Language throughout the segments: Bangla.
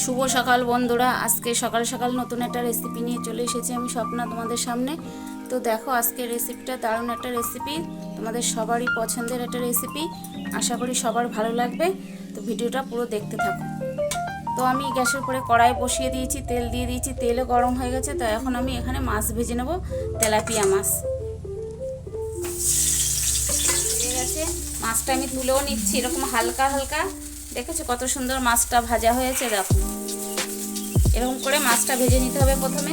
শুভ সকাল বন্ধুরা, আজকে সকাল সকাল নতুন একটা রেসিপি নিয়ে চলে এসেছি আমি স্বপ্না তোমাদের সামনে। তো দেখো, আজকে রেসিপিটা দারুণ একটা রেসিপি, তোমাদের সবারই পছন্দের একটা রেসিপি। আশা করি সবার ভালো লাগবে, তো ভিডিওটা পুরো দেখতে থাকো। তো আমি গ্যাসের উপরে কড়াই বসিয়ে দিয়েছি, তেল দিয়ে দিয়েছি, তেলও গরম হয়ে গেছে। তো এখন আমি এখানে মাছ ভেজে নেব, তেলাপিয়া মাছ। ঠিক আছে, মাছটা আমি তুলেও নিচ্ছি এরকম হালকা হালকা। দেখেছো কত সুন্দর মাছটা ভাজা হয়েছে? দেখো, এরকম করে মাছটা ভেজে নিতে হবে প্রথমে।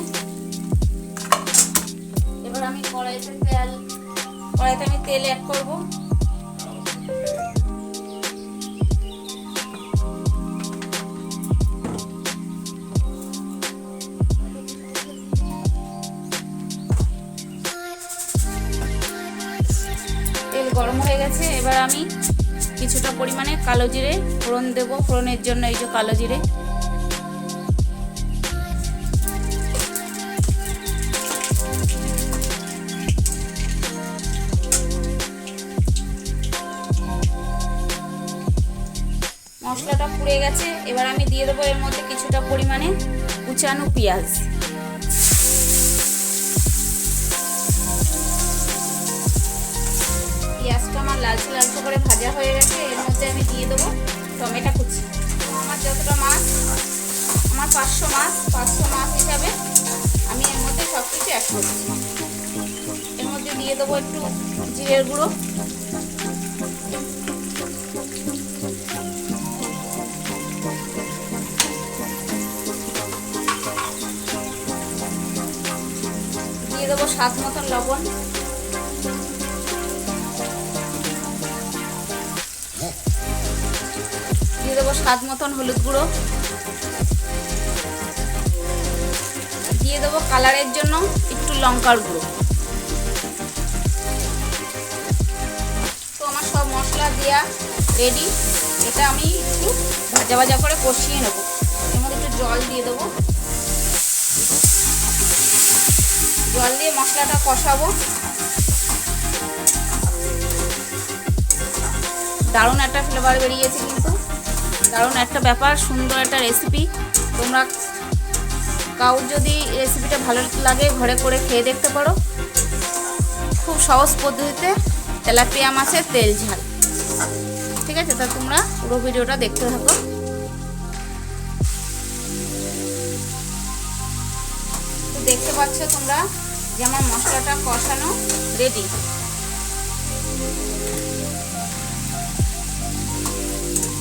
এবার আমি কড়াইতে আমি তেল অ্যাড করব। তেল গরম হয়ে গেছে, এবার আমি কিছুটা পরিমাণে কালো জিরে ফোড়ন দেব। ফোড়নের জন্য এই যে কালো জিরে। মশলাটা পুড়ে গেছে, এবার আমি দিয়ে দেবো এর মধ্যে কিছুটা পরিমাণে কুচানো পেঁয়াজ। পেঁয়াজটা আমার লালচে লালচে করে ভাজা হয়ে গেছে। এর মধ্যে আমি দিয়ে দেবো টমেটো কুচি। আমার যতটা মাছ, আমার 500 মাছ হিসাবে আমি এর মধ্যে সব কিছু অ্যাড করছি। এর মধ্যে দিয়ে দেবো একটু জিরের গুঁড়ো, দিয়ে দেবো স্বাদ মতন লবণ, দিয়ে দেবো স্বাদ মতন হলুদ গুঁড়ো, দিয়ে দেবো কালারের জন্য একটু লঙ্কার গুঁড়ো। তো আমার সব মশলা দেওয়া রেডি। এটা আমি একটু ভাজা ভাজা করে কষিয়ে নেবো। এর মধ্যে একটু জল দিয়ে দেবো, জল দিয়ে মশলাটা কষাবো। দারুণ একটা ফ্লেভার বেরিয়েছে, কিন্তু দারুণ একটা ব্যাপার, সুন্দর একটা রেসিপি। তোমরা কাউর যদি রেসিপিটা ভালো লাগে ঘরে করে খেয়ে দেখতে পারো। খুব সহজ পদ্ধতিতে তেলাপিয়া মাছের তেল ঝাল। ঠিক আছে, তা তোমরা পুরো ভিডিওটা দেখতে থাকো। তো দেখতে পাচ্ছ তোমরা যে আমার মশলাটা কষানো রেডি।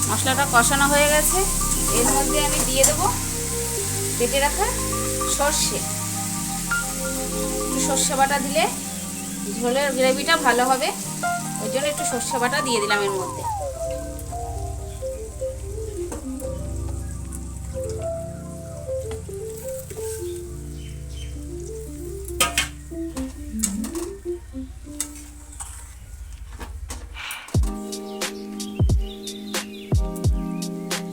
মশলাটা কষানো হয়ে গেছে, এর মধ্যে আমি দিয়ে দেবো বেটে রাখা সর্ষে। একটু সর্ষে বাটা দিলে ঝোলের গ্রেভিটা ভালো হবে, ওই জন্য একটু সর্ষে বাটা দিয়ে দিলাম এর মধ্যে।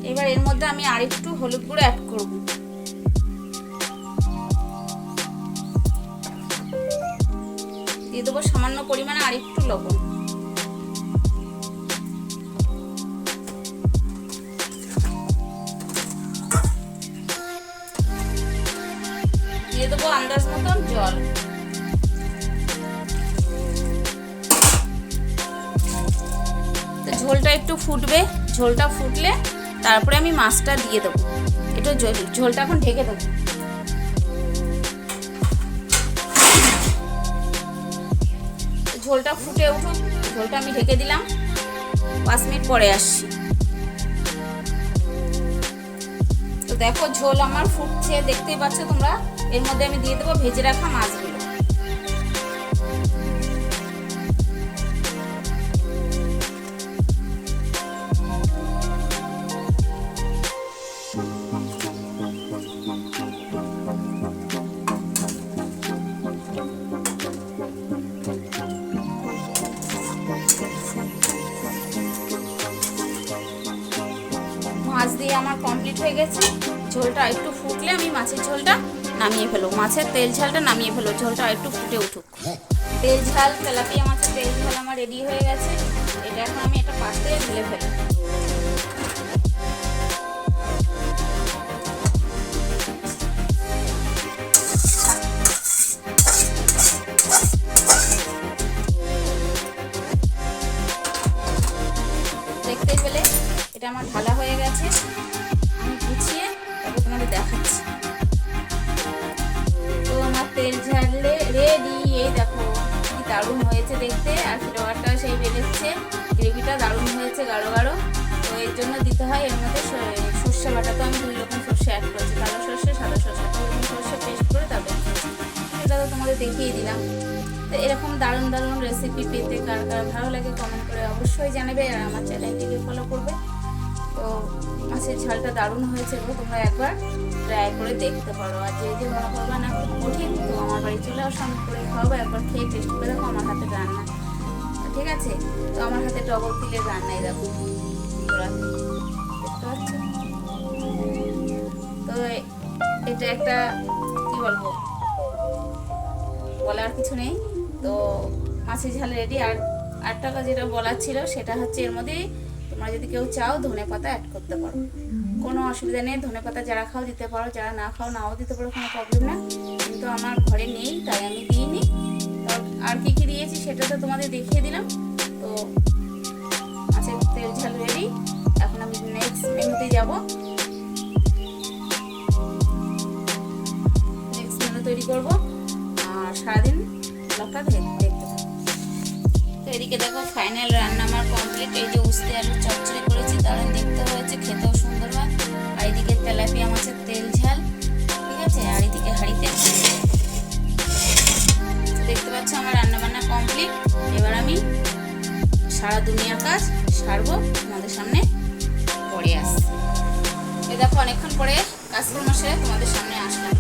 এবার এর মধ্যে আমি আরেকটু হলুদ গুঁড়ো অ্যাড করব। দিয়ে দেবো সামান্য পরিমাণে আরেকটু লবণ। দিয়ে দেবো আন্দাজ মতন জল। তো ঝোলটা একটু ফুটবে, ঝোলটা ফুটলে তারপরে আমি মাছটা দিয়ে দেবো। একটু ঝোলটা এখন ঢেকে দেবো। ঝোলটা ফুটে উঠুক, ঝোলটা আমি ঢেকে দিলাম। 5 মিনিট পরে আসছি। তো দেখো ঝোল আমার ফুটছে, দেখতেই পাচ্ছ তোমরা। এর মধ্যে আমি দিয়ে দেবো ভেজে রাখা মাছগুলো। মাছ দিয়ে আমার কমপ্লিট হয়ে গেছে। ঝোলটা একটু ফুটলে আমি মাছের ঝোলটা নামিয়ে ফেলবো, মাছের তেল ঝালটা নামিয়ে ফেলবো। ঝোলটা একটু ফুটে উঠুক। তেল ঝাল তেলাপিয়া মাছের তেল ঝাল আমার রেডি হয়ে গেছে। এটা এখন আমি একটা পাত্রে ঢেলে ফেলবো। তেল ঝাড়লে রেডি। এই দেখো কি দারুণ হয়েছে দেখতে, আর ফ্লেভারটাও সেই বেরোচ্ছে, গ্রেভিটা দারুণ হয়েছে গাঢ় গাঢ়। তো এর জন্য দিতে হয় এর মধ্যে সর্ষে বাটা। তো আমি 2 রকম সর্ষে অ্যাড করেছি, কালো সর্ষে সাদা সর্ষে, 2 রকম সর্ষে পেস্ট করে তারপরে এটা তো তোমাদের দেখিয়ে দিলাম। তো এরকম দারুণ দারুণ রেসিপি পেতে কার কার ভালো লাগে কমেন্ট করে অবশ্যই জানাবে, আর আমার চ্যানেলটিকে ফলো করবে। তো মাছের ঝালটা দারুণ হয়েছে গো, তোমরা একবার ট্রাই করে দেখতে পারো। আর যে যে মনে করবা না খুব কঠিন, তো আমার বাড়ি চলে আসো, আমি করে খাওয়াবো, একবার খেয়ে টেস্ট করে দেখো আমার হাতের রান্না, ঠিক আছে? তো আমার হাতে ডবল তিলের রান্নাই দেখো, দেখতে পাচ্ছ? তো এটা একটা কি বলবো, বলার কিছু নেই। তো মাছের ঝাল রেডি। আর আরেকটা যেটা বলার ছিল সেটা হচ্ছে এর মধ্যে তোমরা যদি কেউ চাও ধনেপাতা অ্যাড করতে পারো, কোনো অসুবিধা নেই। ধনেপাতা যারা খাও দিতে পারো, যারা না খাও নাও দিতে পারো, কোনো প্রবলেম না। কিন্তু আমার ঘরে নেই তাই আমি দিইনি। তো আর কি কি দিয়েছি সেটা তো তোমাদের দেখিয়ে দিলাম। তো মাছের তেল ঝাল রেডি। এখন আমি নেক্সট মেনুতে যাব, নেক্সট মেনু তৈরি করব, আর সারাদিন ব্লগটা দেখতে থাকো। তো এদিকে দেখো ফাইনাল রান্না আমার কমপ্লিট। এই যে উস্তে আলু চচ্চড়ি করেছি, দারুণ দেখতে হয়েছে, খেতেও সুন্দর হয়। আর এদিকে তেলাপিয়া মাছের তেল ঝাল, ঠিক আছে? আর এদিকে হাঁড়িতে দেখতে পাচ্ছ আমার রান্না বান্না কমপ্লিট। এবার আমি সারা দুনিয়ার কাজ সারবো, তোমাদের সামনে পরে আসছি। এই দেখো অনেকক্ষণ পরে কাজকর্ম সেরে তোমাদের সামনে আসলাম।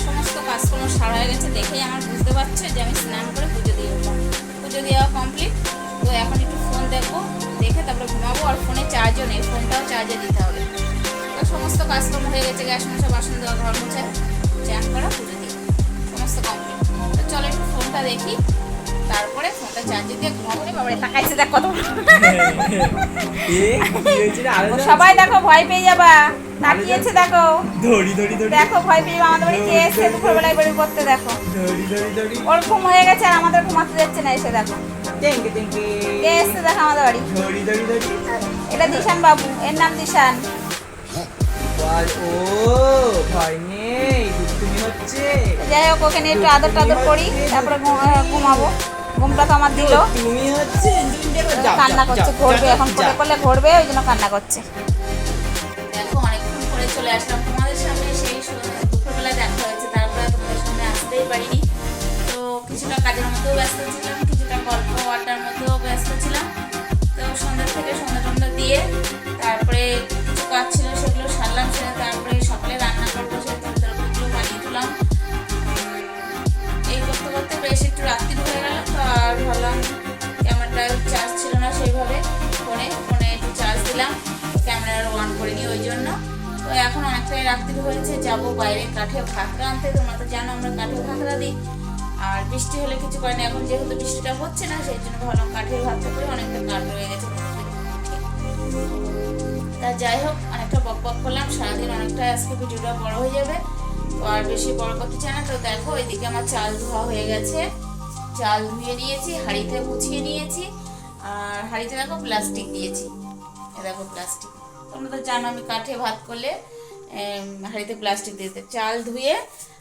সমস্ত কাজকর্ম সারা হয়ে গেছে, দেখেই আমার বুঝতে পারছো যে আমি স্নান করে পুজো দিয়ে উঠলাম। পুজো দেওয়া কমপ্লিট। তো এখন একটু ফোন দেখবো, দেখে তারপরে ঘুমাবো। আর ফোনে চার্জও নেই, ফোনটাও চার্জে দিতে হবে। তো সমস্ত কাজকর্ম হয়ে গেছে, গ্যাস মোছা, বাসন দেওয়া, ঘর মোছা, চান করা, পুজো দিয়ে সমস্ত কমপ্লিট। তো চলো একটু ফোনটা দেখি, তারপরে ফোনটা চার্জে দিয়ে ঘুমাবো। বাবারে তাকাইছে দেখ কত, সবাই দেখো ভয় পেয়ে যাবা, তাকিয়েছে দেখো, দেখো ভয় পেয়ে যাবা। আমাদের বাড়ি কে এসছে দুপুরবেলায় বেরিয়ে পড়তে, দেখো ওর ঘুম হয়ে গেছে আর আমাদের ঘুমাতে যাচ্ছে না। এসে দেখো কে এসছে দেখো আমাদের বাড়ি। এটা দিশান বাবু, এর নাম দিশান। যাই হোক ওখানে একটু আদর টাদর করি, তারপরে ঘুমাবো। ঘুমটা তো আমার দিল, কান্না করছে, ঘুরবে এখন, কোলে কোলে ঘুরবে, ওই জন্য কান্না করছে। দেখো অনেকক্ষণ পরে চলে আসলাম তোমাদের সামনে, সেই দুপুরবেলা দেখা হয়েছে, তারপরে তোমাদের সামনে আসতেই পারিনি। তো কিছুটা কাজের মধ্যেও ব্যস্ত ছিলাম, কিছুটা গল্প আড্ডার মধ্যেও ব্যস্ত ছিলাম। তো সন্ধ্যা থেকে সন্ধ্যা দিয়ে তারপরে কিছু কাজ ছিল সেগুলো সারলাম, সেরে তারপরে সকালে রান্না করবো, সেই তরকারিগুলো বানিয়ে তুলাম। এই করতে করতে বেশ একটু রাত্রি হয়ে গেল। তো আর ভাবলাম ক্যামেরাটায় চার্জ ছিল না সেইভাবে, ফোনে একটু চার্জ দিলাম, ক্যামেরার অন করিনি ওই জন্য। তো এখন অনেকটাই রাত্রি হয়েছে, যাবো বাইরে কাঠে ভাতরা আনতে। তোমরা তো জানো আমরা কাঠে ভাতরা দিই, আর বৃষ্টি হলে কিছু করে না। এখন যেহেতু বৃষ্টিটা হচ্ছে না সেই জন্য ভাবলাম কাঠের ভাতটা করে, অনেকটা কাঠ রয়ে গেছে। তা যাই হোক অনেকটা বক বক করলাম, সারাদিন অনেকটা আজকে ভিডিওটা বড় হয়ে যাবে, তো আর বেশি বড় করতে চাই না। তো দেখো এদিকে আমার চাল ধোয়া হয়ে গেছে, চাল ধুয়ে নিয়েছি, হাঁড়িতে গুছিয়ে নিয়েছি। আর হাঁড়িতে দেখো প্লাস্টিক দিয়েছি, দেখো প্লাস্টিক। তোমরা তো জানো আমি কাঠে ভাত করলে হাঁড়িতে প্লাস্টিক দিতে। চাল ধুয়ে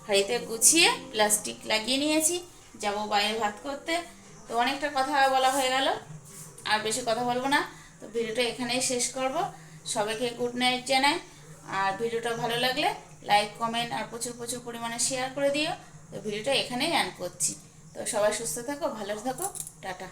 হাঁড়িতে গুছিয়ে প্লাস্টিক লাগিয়ে নিয়েছি, যাবো বাইরে ভাত করতে। তো অনেকটা কথা বলা হয়ে গেল, আর বেশি কথা বলবো না। তো ভিডিওটা এখানেই শেষ করব। সবাইকে গুড নাইট জানাই। আর ভিডিওটা ভালো লাগলে লাইক কমেন্ট আর প্রচুর প্রচুর পরিমাণে শেয়ার করে দিও। তো ভিডিওটা এখানেই এন্ড করছি। তো সবাই সুস্থ থাকো, ভালো থাকো, টাটা।